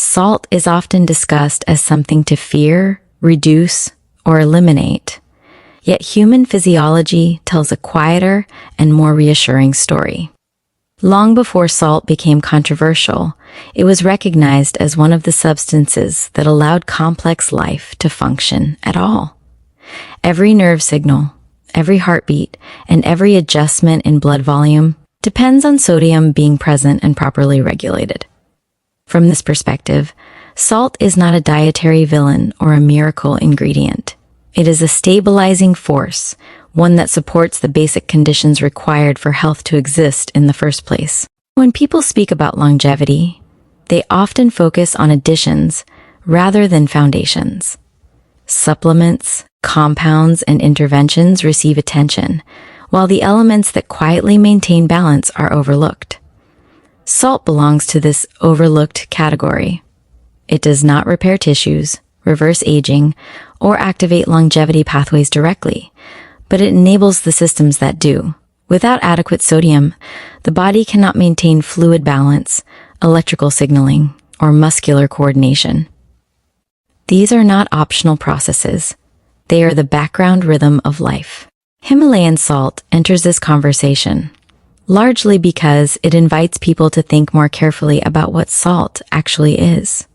Salt is often discussed as something to fear, reduce, or eliminate. Yet human physiology tells a quieter and more reassuring story. Long before salt became controversial, it was recognized as one of the substances that allowed complex life to function at all. Every nerve signal, every heartbeat, and every adjustment in blood volume depends on sodium being present and properly regulated. From this perspective, salt is not a dietary villain or a miracle ingredient. It is a stabilizing force, one that supports the basic conditions required for health to exist in the first place. When people speak about longevity, they often focus on additions rather than foundations. Supplements, compounds, and interventions receive attention, while the elements that quietly maintain balance are overlooked. Salt belongs to this overlooked category. It does not repair tissues, reverse aging, or activate longevity pathways directly, but it enables the systems that do. Without adequate sodium, the body cannot maintain fluid balance, electrical signaling, or muscular coordination. These are not optional processes. They are the background rhythm of life. Himalayan salt enters this conversation, largely because it invites people to think more carefully about what salt actually is.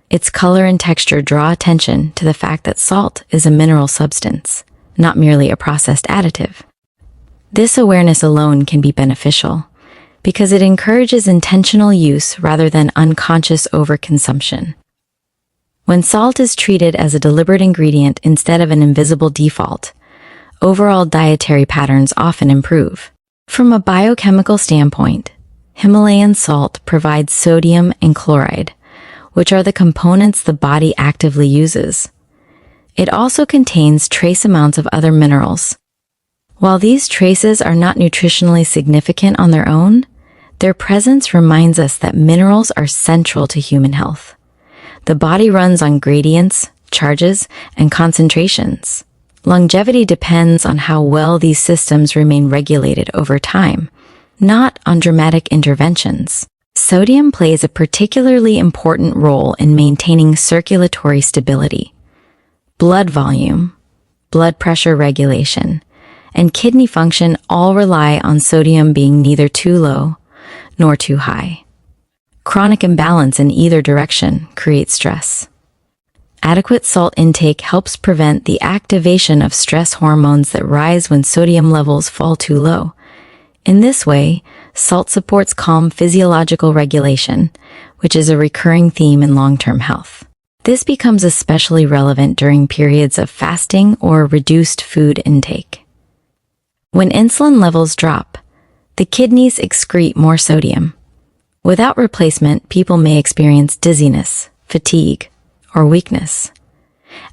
Its color and texture draw attention to the fact that salt is a mineral substance, not merely a processed additive. This awareness alone can be beneficial, because it encourages intentional use rather than unconscious overconsumption. When salt is treated as a deliberate ingredient instead of an invisible default, overall dietary patterns often improve. From a biochemical standpoint, Himalayan salt provides sodium and chloride, which are the components the body actively uses. It also contains trace amounts of other minerals. While these traces are not nutritionally significant on their own, their presence reminds us that minerals are central to human health. The body runs on gradients, charges, and concentrations. Longevity depends on how well these systems remain regulated over time, not on dramatic interventions. Sodium plays a particularly important role in maintaining circulatory stability. Blood volume, blood pressure regulation, and kidney function all rely on sodium being neither too low nor too high. Chronic imbalance in either direction creates stress. Adequate salt intake helps prevent the activation of stress hormones that rise when sodium levels fall too low. In this way, salt supports calm physiological regulation, which is a recurring theme in long-term health. This becomes especially relevant during periods of fasting or reduced food intake. When insulin levels drop, the kidneys excrete more sodium. Without replacement, people may experience dizziness, fatigue, or weakness.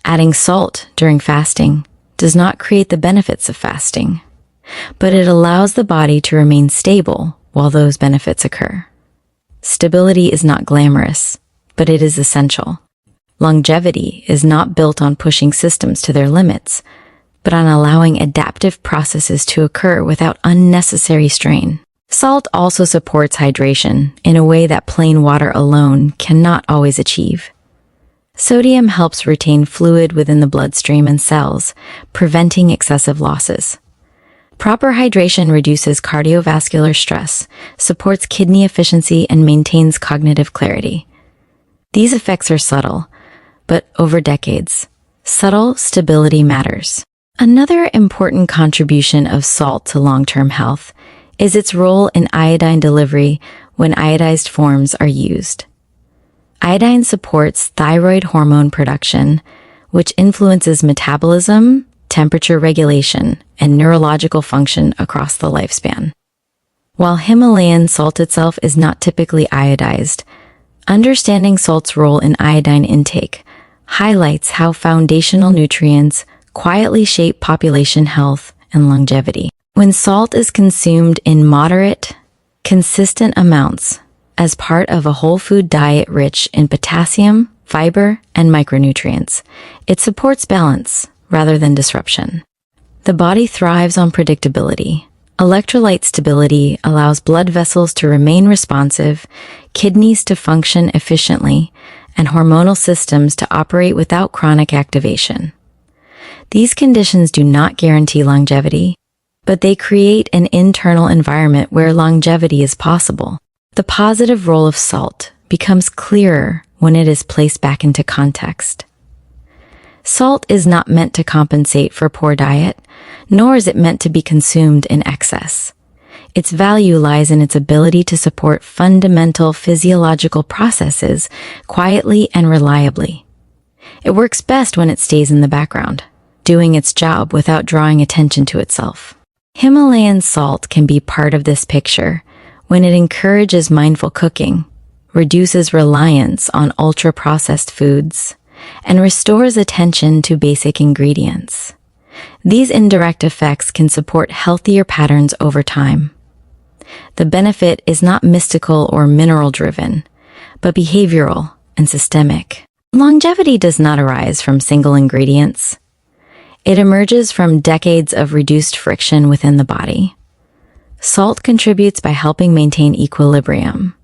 Adding salt during fasting does not create the benefits of fasting, but it allows the body to remain stable while those benefits occur. Stability is not glamorous, but it is essential. Longevity is not built on pushing systems to their limits, but on allowing adaptive processes to occur without unnecessary strain. Salt also supports hydration in a way that plain water alone cannot always achieve. Sodium helps retain fluid within the bloodstream and cells, preventing excessive losses. Proper hydration reduces cardiovascular stress, supports kidney efficiency, and maintains cognitive clarity. These effects are subtle, but over decades, subtle stability matters. Another important contribution of salt to long-term health is its role in iodine delivery when iodized forms are used. Iodine supports thyroid hormone production, which influences metabolism, temperature regulation, and neurological function across the lifespan. While Himalayan salt itself is not typically iodized, understanding salt's role in iodine intake highlights how foundational nutrients quietly shape population health and longevity. When salt is consumed in moderate, consistent amounts as part of a whole food diet rich in potassium, fiber, and micronutrients, it supports balance rather than disruption. The body thrives on predictability. Electrolyte stability allows blood vessels to remain responsive, kidneys to function efficiently, and hormonal systems to operate without chronic activation. These conditions do not guarantee longevity, but they create an internal environment where longevity is possible. The positive role of salt becomes clearer when it is placed back into context. Salt is not meant to compensate for poor diet, nor is it meant to be consumed in excess. Its value lies in its ability to support fundamental physiological processes quietly and reliably. It works best when it stays in the background, doing its job without drawing attention to itself. Himalayan salt can be part of this picture when it encourages mindful cooking, reduces reliance on ultra-processed foods, and restores attention to basic ingredients. These indirect effects can support healthier patterns over time. The benefit is not mystical or mineral-driven, but behavioral and systemic. Longevity does not arise from single ingredients. It emerges from decades of reduced friction within the body. Salt contributes by helping maintain equilibrium.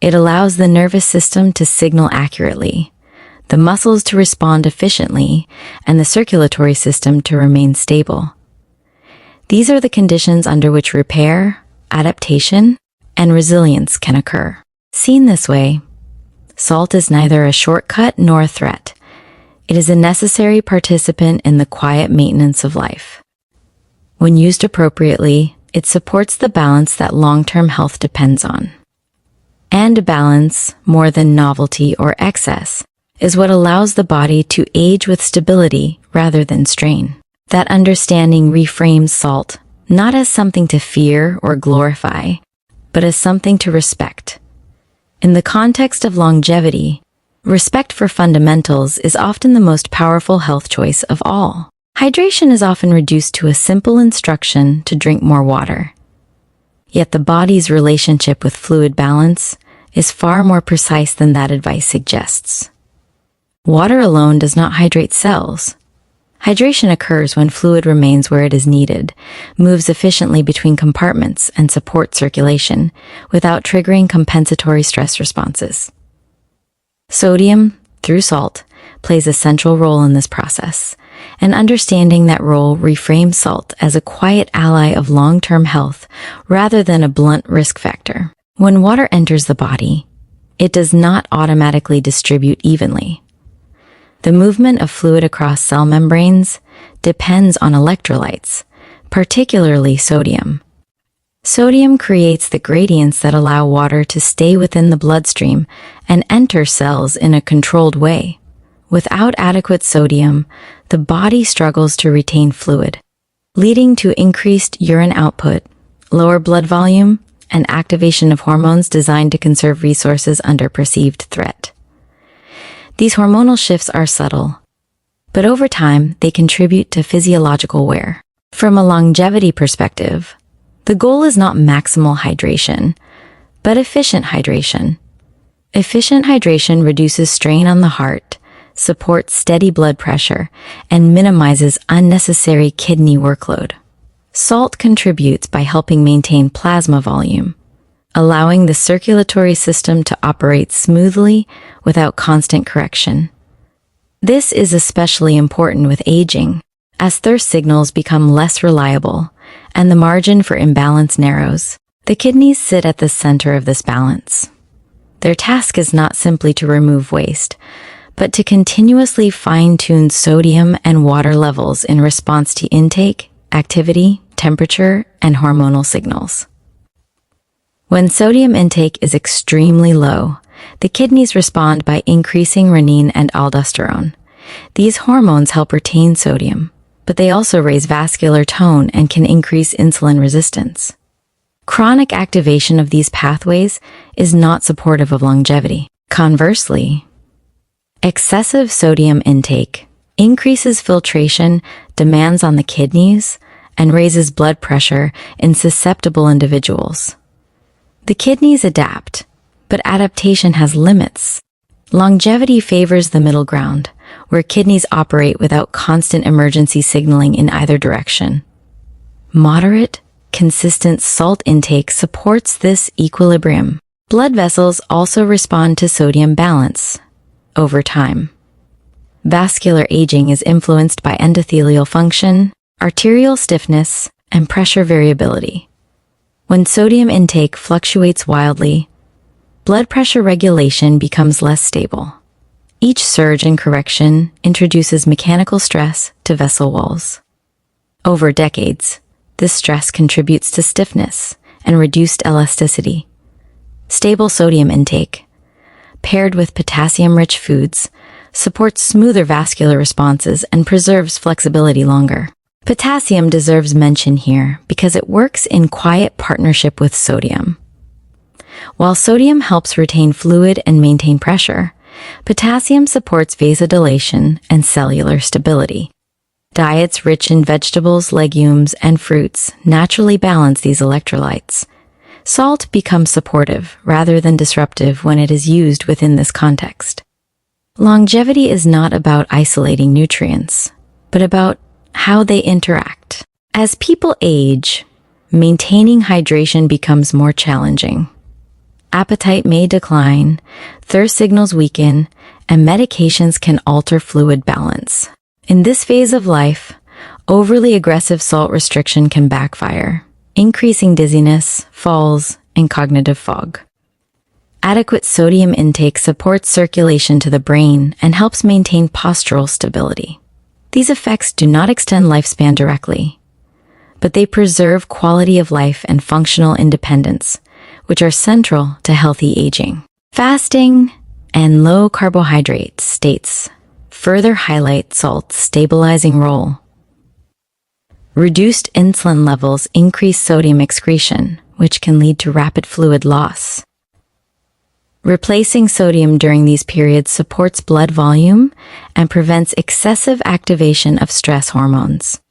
It allows the nervous system to signal accurately, the muscles to respond efficiently, and the circulatory system to remain stable. These are the conditions under which repair, adaptation, and resilience can occur. Seen this way, salt is neither a shortcut nor a threat. It is a necessary participant in the quiet maintenance of life. When used appropriately, it supports the balance that long-term health depends on. And balance, more than novelty or excess, is what allows the body to age with stability rather than strain. That understanding reframes salt not as something to fear or glorify, but as something to respect. In the context of longevity, respect for fundamentals is often the most powerful health choice of all. Hydration is often reduced to a simple instruction to drink more water. Yet the body's relationship with fluid balance is far more precise than that advice suggests. Water alone does not hydrate cells. Hydration occurs when fluid remains where it is needed, moves efficiently between compartments, and supports circulation without triggering compensatory stress responses. Sodium, through salt, plays a central role in this process, and understanding that role reframes salt as a quiet ally of long-term health rather than a blunt risk factor. When water enters the body, it does not automatically distribute evenly. The movement of fluid across cell membranes depends on electrolytes, particularly sodium. Sodium creates the gradients that allow water to stay within the bloodstream and enter cells in a controlled way. Without adequate sodium, the body struggles to retain fluid, leading to increased urine output, lower blood volume, and activation of hormones designed to conserve resources under perceived threat. These hormonal shifts are subtle, but over time they contribute to physiological wear. From a longevity perspective, the goal is not maximal hydration, but efficient hydration. Efficient hydration reduces strain on the heart, supports steady blood pressure, and minimizes unnecessary kidney workload. Salt contributes by helping maintain plasma volume, allowing the circulatory system to operate smoothly without constant correction. This is especially important with aging, as thirst signals become less reliable and the margin for imbalance narrows. The kidneys sit at the center of this balance. Their task is not simply to remove waste, but to continuously fine-tune sodium and water levels in response to intake, activity, temperature, and hormonal signals. When sodium intake is extremely low, the kidneys respond by increasing renin and aldosterone. These hormones help retain sodium, but they also raise vascular tone and can increase insulin resistance. Chronic activation of these pathways is not supportive of longevity. Conversely, excessive sodium intake increases filtration, demands on the kidneys, and raises blood pressure in susceptible individuals. The kidneys adapt, but adaptation has limits. Longevity favors the middle ground, where kidneys operate without constant emergency signaling in either direction. Moderate, consistent salt intake supports this equilibrium. Blood vessels also respond to sodium balance. over time. Vascular aging is influenced by endothelial function, arterial stiffness, and pressure variability. When sodium intake fluctuates wildly, blood pressure regulation becomes less stable. Each surge and correction introduces mechanical stress to vessel walls. Over decades, this stress contributes to stiffness and reduced elasticity. Stable sodium intake, paired with potassium-rich foods, supports smoother vascular responses and preserves flexibility longer. Potassium deserves mention here because it works in quiet partnership with sodium. While sodium helps retain fluid and maintain pressure, potassium supports vasodilation and cellular stability. Diets rich in vegetables, legumes, and fruits naturally balance these electrolytes. Salt becomes supportive rather than disruptive when it is used within this context. Longevity is not about isolating nutrients, but about how they interact. As people age, maintaining hydration becomes more challenging. Appetite may decline, thirst signals weaken, and medications can alter fluid balance. In this phase of life, overly aggressive salt restriction can backfire, increasing dizziness, falls, and cognitive fog. Adequate sodium intake supports circulation to the brain and helps maintain postural stability. These effects do not extend lifespan directly, but they preserve quality of life and functional independence, which are central to healthy aging. Fasting and low carbohydrate states further highlight salt's stabilizing role. Reduced insulin levels increase sodium excretion, which can lead to rapid fluid loss. Replacing sodium during these periods supports blood volume and prevents excessive activation of stress hormones.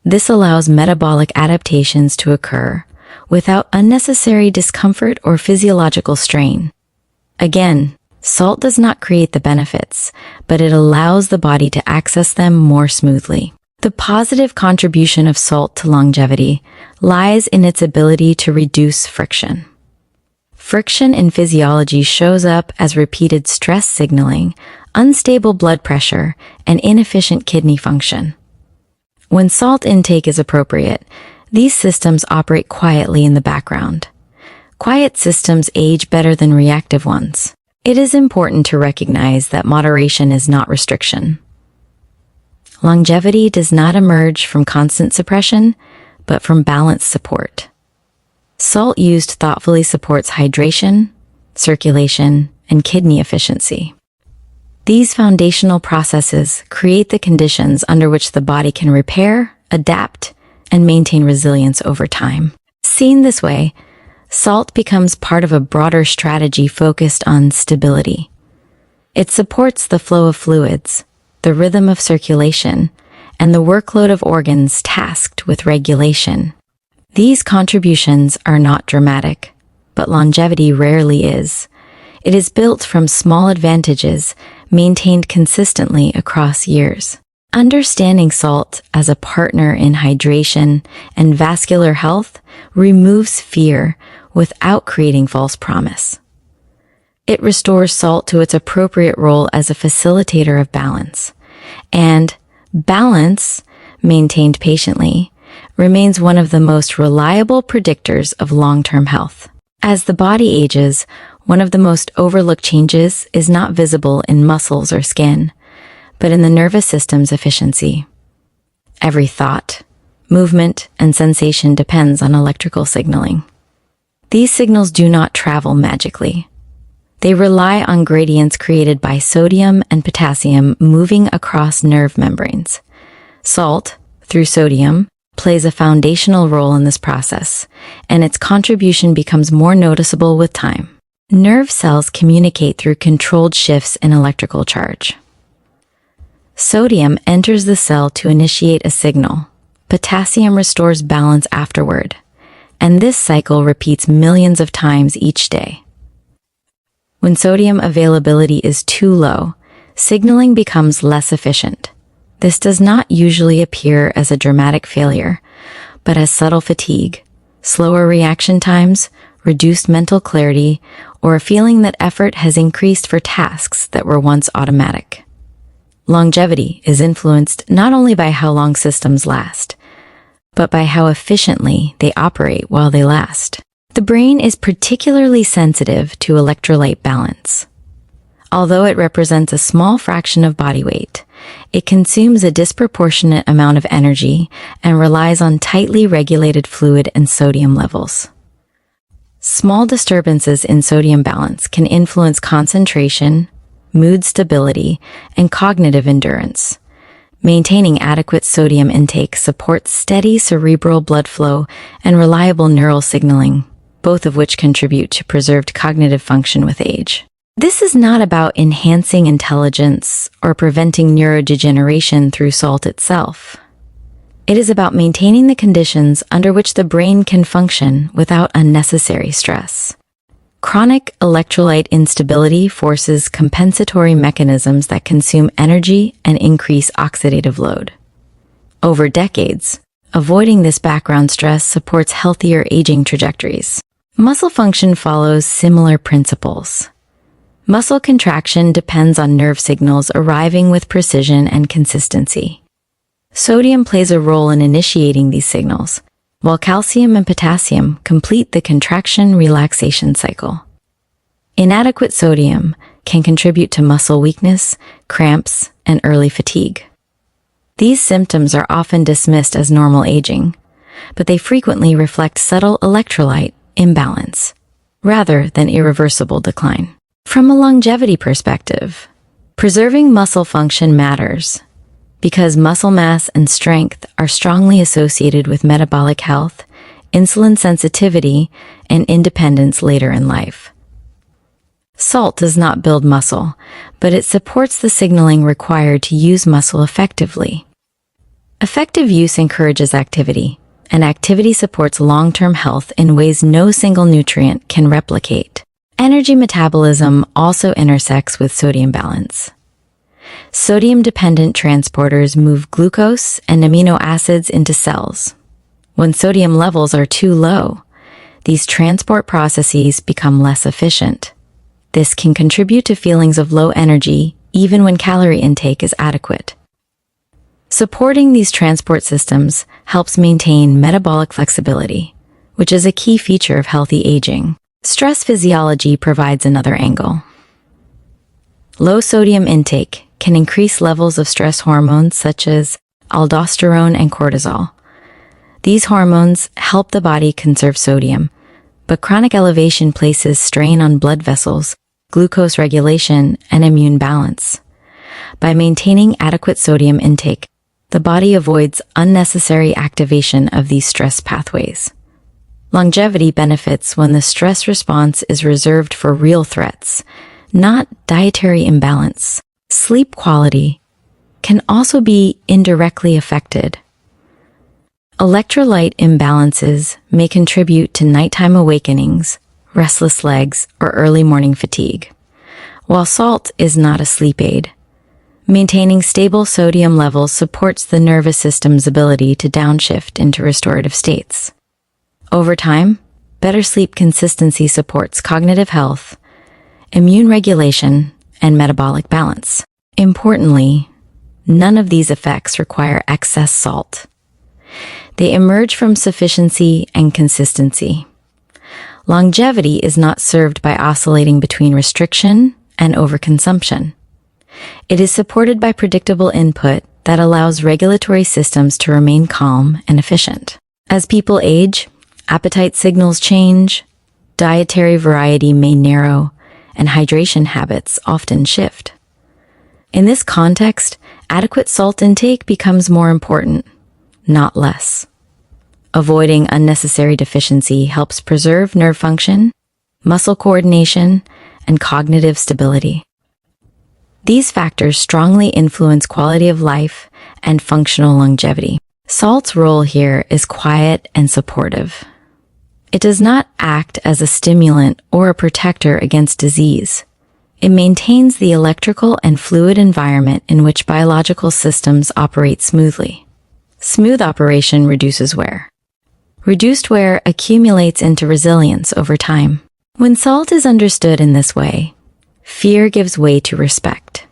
This allows metabolic adaptations to occur without unnecessary discomfort or physiological strain. Again, salt does not create the benefits, but it allows the body to access them more smoothly. The positive contribution of salt to longevity lies in its ability to reduce friction. Friction in physiology shows up as repeated stress signaling, unstable blood pressure, and inefficient kidney function. When salt intake is appropriate, these systems operate quietly in the background. Quiet systems age better than reactive ones. It is important to recognize that moderation is not restriction. Longevity does not emerge from constant suppression, but from balanced support. Salt used thoughtfully supports hydration, circulation, and kidney efficiency. These foundational processes create the conditions under which the body can repair, adapt, and maintain resilience over time. Seen this way, salt becomes part of a broader strategy focused on stability. It supports the flow of fluids, the rhythm of circulation, and the workload of organs tasked with regulation. These contributions are not dramatic, but longevity rarely is. It is built from small advantages maintained consistently across years. Understanding salt as a partner in hydration and vascular health removes fear without creating false promise. It restores salt to its appropriate role as a facilitator of balance. And balance, maintained patiently, remains one of the most reliable predictors of long-term health. As the body ages, one of the most overlooked changes is not visible in muscles or skin, but in the nervous system's efficiency. Every thought, movement, and sensation depends on electrical signaling. These signals do not travel magically. They rely on gradients created by sodium and potassium moving across nerve membranes. Salt, through sodium, plays a foundational role in this process, and its contribution becomes more noticeable with time. Nerve cells communicate through controlled shifts in electrical charge. Sodium enters the cell to initiate a signal. Potassium restores balance afterward, and this cycle repeats millions of times each day. When sodium availability is too low, signaling becomes less efficient. This does not usually appear as a dramatic failure, but as subtle fatigue, slower reaction times, reduced mental clarity, or a feeling that effort has increased for tasks that were once automatic. Longevity is influenced not only by how long systems last, but by how efficiently they operate while they last. The brain is particularly sensitive to electrolyte balance. Although it represents a small fraction of body weight, it consumes a disproportionate amount of energy and relies on tightly regulated fluid and sodium levels. Small disturbances in sodium balance can influence concentration, mood stability, and cognitive endurance. Maintaining adequate sodium intake supports steady cerebral blood flow and reliable neural signaling, both of which contribute to preserved cognitive function with age. This is not about enhancing intelligence or preventing neurodegeneration through salt itself. It is about maintaining the conditions under which the brain can function without unnecessary stress. Chronic electrolyte instability forces compensatory mechanisms that consume energy and increase oxidative load. Over decades, avoiding this background stress supports healthier aging trajectories. Muscle function follows similar principles. Muscle contraction depends on nerve signals arriving with precision and consistency. Sodium plays a role in initiating these signals, while calcium and potassium complete the contraction-relaxation cycle. Inadequate sodium can contribute to muscle weakness, cramps, and early fatigue. These symptoms are often dismissed as normal aging, but they frequently reflect subtle electrolyte imbalance, rather than irreversible decline. From a longevity perspective, preserving muscle function matters because muscle mass and strength are strongly associated with metabolic health, insulin sensitivity, and independence later in life. Salt does not build muscle, but it supports the signaling required to use muscle effectively. Effective use encourages activity, and activity supports long-term health in ways no single nutrient can replicate. Energy metabolism also intersects with sodium balance. Sodium-dependent transporters move glucose and amino acids into cells. When sodium levels are too low, these transport processes become less efficient. This can contribute to feelings of low energy even when calorie intake is adequate. Supporting these transport systems helps maintain metabolic flexibility, which is a key feature of healthy aging. Stress physiology provides another angle. Low sodium intake can increase levels of stress hormones such as aldosterone and cortisol. These hormones help the body conserve sodium, but chronic elevation places strain on blood vessels, glucose regulation, and immune balance. By maintaining adequate sodium intake, the body avoids unnecessary activation of these stress pathways. Longevity benefits when the stress response is reserved for real threats, not dietary imbalance. Sleep quality can also be indirectly affected. Electrolyte imbalances may contribute to nighttime awakenings, restless legs, or early morning fatigue. While salt is not a sleep aid, maintaining stable sodium levels supports the nervous system's ability to downshift into restorative states. Over time, better sleep consistency supports cognitive health, immune regulation, and metabolic balance. Importantly, none of these effects require excess salt. They emerge from sufficiency and consistency. Longevity is not served by oscillating between restriction and overconsumption. It is supported by predictable input that allows regulatory systems to remain calm and efficient. As people age, appetite signals change, dietary variety may narrow, and hydration habits often shift. In this context, adequate salt intake becomes more important, not less. Avoiding unnecessary deficiency helps preserve nerve function, muscle coordination, and cognitive stability. These factors strongly influence quality of life and functional longevity. Salt's role here is quiet and supportive. It does not act as a stimulant or a protector against disease. It maintains the electrical and fluid environment in which biological systems operate smoothly. Smooth operation reduces wear. Reduced wear accumulates into resilience over time. When salt is understood in this way, fear gives way to respect.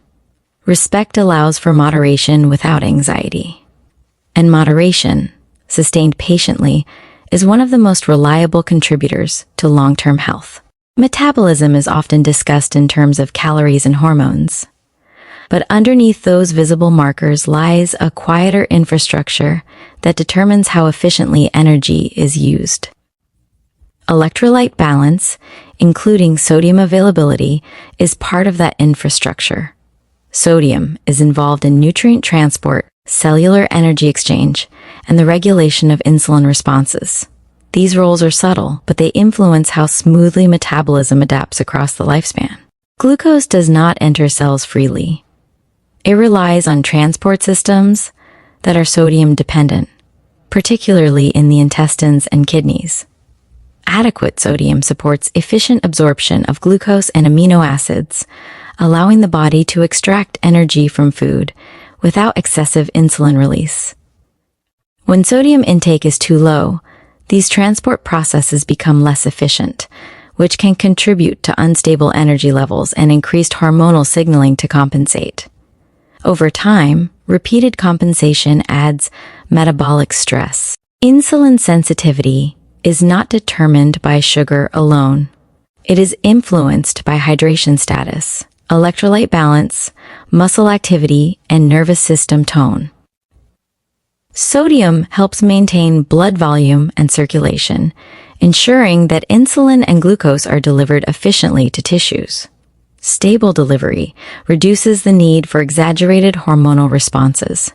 Respect allows for moderation without anxiety. And moderation, sustained patiently, is one of the most reliable contributors to long-term health. Metabolism is often discussed in terms of calories and hormones. But underneath those visible markers lies a quieter infrastructure that determines how efficiently energy is used. Electrolyte balance, including sodium availability, is part of that infrastructure. Sodium is involved in nutrient transport, cellular energy exchange, and the regulation of insulin responses. These roles are subtle, but they influence how smoothly metabolism adapts across the lifespan. Glucose does not enter cells freely. It relies on transport systems that are sodium dependent, particularly in the intestines and kidneys. Adequate sodium supports efficient absorption of glucose and amino acids, allowing the body to extract energy from food without excessive insulin release. When sodium intake is too low, these transport processes become less efficient, which can contribute to unstable energy levels and increased hormonal signaling to compensate. Over time, repeated compensation adds metabolic stress. Insulin sensitivity is not determined by sugar alone. It is influenced by hydration status, electrolyte balance, muscle activity, and nervous system tone. Sodium helps maintain blood volume and circulation, ensuring that insulin and glucose are delivered efficiently to tissues. Stable delivery reduces the need for exaggerated hormonal responses.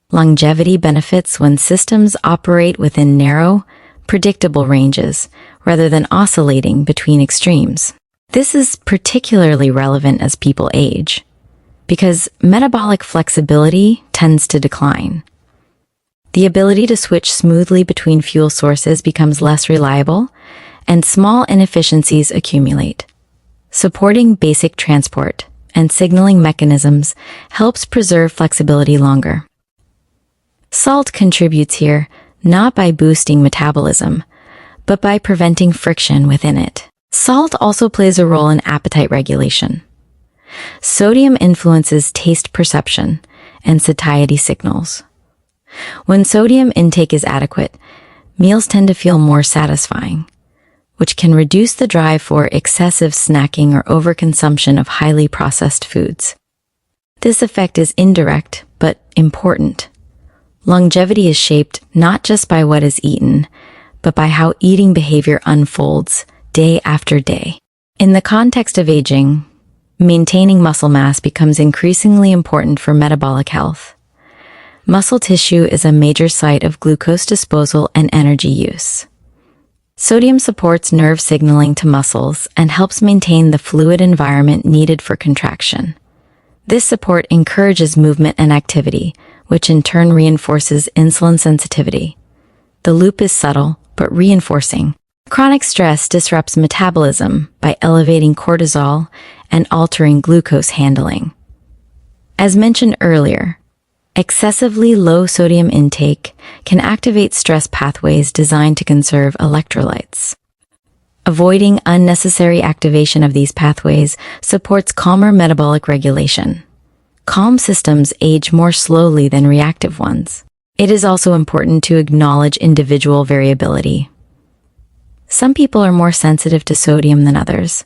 Longevity benefits when systems operate within narrow, predictable ranges rather than oscillating between extremes. This is particularly relevant as people age, because metabolic flexibility tends to decline. The ability to switch smoothly between fuel sources becomes less reliable, and small inefficiencies accumulate. Supporting basic transport and signaling mechanisms helps preserve flexibility longer. Salt contributes here not by boosting metabolism, but by preventing friction within it. Salt also plays a role in appetite regulation. Sodium influences taste perception and satiety signals. When sodium intake is adequate, meals tend to feel more satisfying, which can reduce the drive for excessive snacking or overconsumption of highly processed foods. This effect is indirect, but important. Longevity is shaped not just by what is eaten, but by how eating behavior unfolds day after day. In the context of aging, maintaining muscle mass becomes increasingly important for metabolic health. Muscle tissue is a major site of glucose disposal and energy use. Sodium supports nerve signaling to muscles and helps maintain the fluid environment needed for contraction. This support encourages movement and activity, which in turn reinforces insulin sensitivity. The loop is subtle, but reinforcing. Chronic stress disrupts metabolism by elevating cortisol and altering glucose handling. As mentioned earlier, excessively low sodium intake can activate stress pathways designed to conserve electrolytes. Avoiding unnecessary activation of these pathways supports calmer metabolic regulation. Calm systems age more slowly than reactive ones. It is also important to acknowledge individual variability. Some people are more sensitive to sodium than others,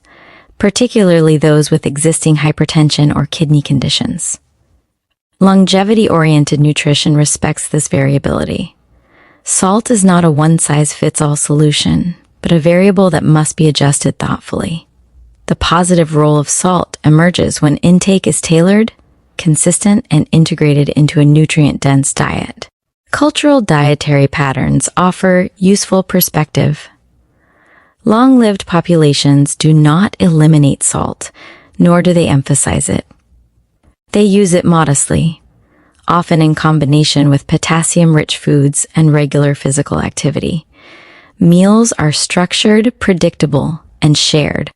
particularly those with existing hypertension or kidney conditions. Longevity-oriented nutrition respects this variability. Salt is not a one-size-fits-all solution, but a variable that must be adjusted thoughtfully. The positive role of salt emerges when intake is tailored, consistent, and integrated into a nutrient-dense diet. Cultural dietary patterns offer useful perspective. Long-lived populations do not eliminate salt, nor do they emphasize it. They use it modestly, often in combination with potassium-rich foods and regular physical activity. Meals are structured, predictable, and shared.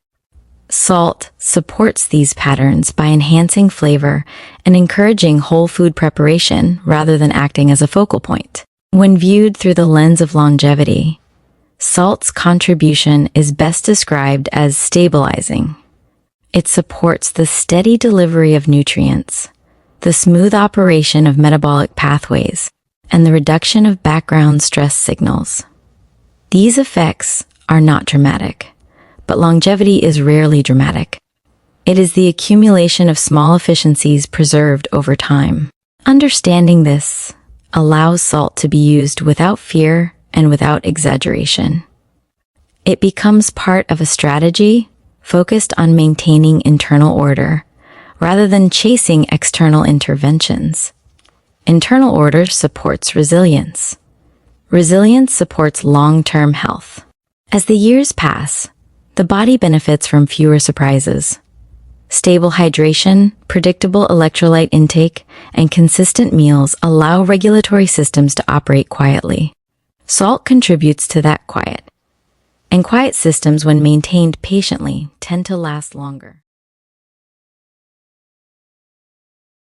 Salt supports these patterns by enhancing flavor and encouraging whole food preparation rather than acting as a focal point. When viewed through the lens of longevity, salt's contribution is best described as stabilizing. It supports the steady delivery of nutrients, the smooth operation of metabolic pathways, and the reduction of background stress signals. These effects are not dramatic, but longevity is rarely dramatic. It is the accumulation of small efficiencies preserved over time. Understanding this allows salt to be used without fear and without exaggeration. It becomes part of a strategy focused on maintaining internal order, rather than chasing external interventions. Internal order supports resilience. Resilience supports long-term health. As the years pass, the body benefits from fewer surprises. Stable hydration, predictable electrolyte intake, and consistent meals allow regulatory systems to operate quietly. Salt contributes to that quiet. And quiet systems, when maintained patiently, tend to last longer.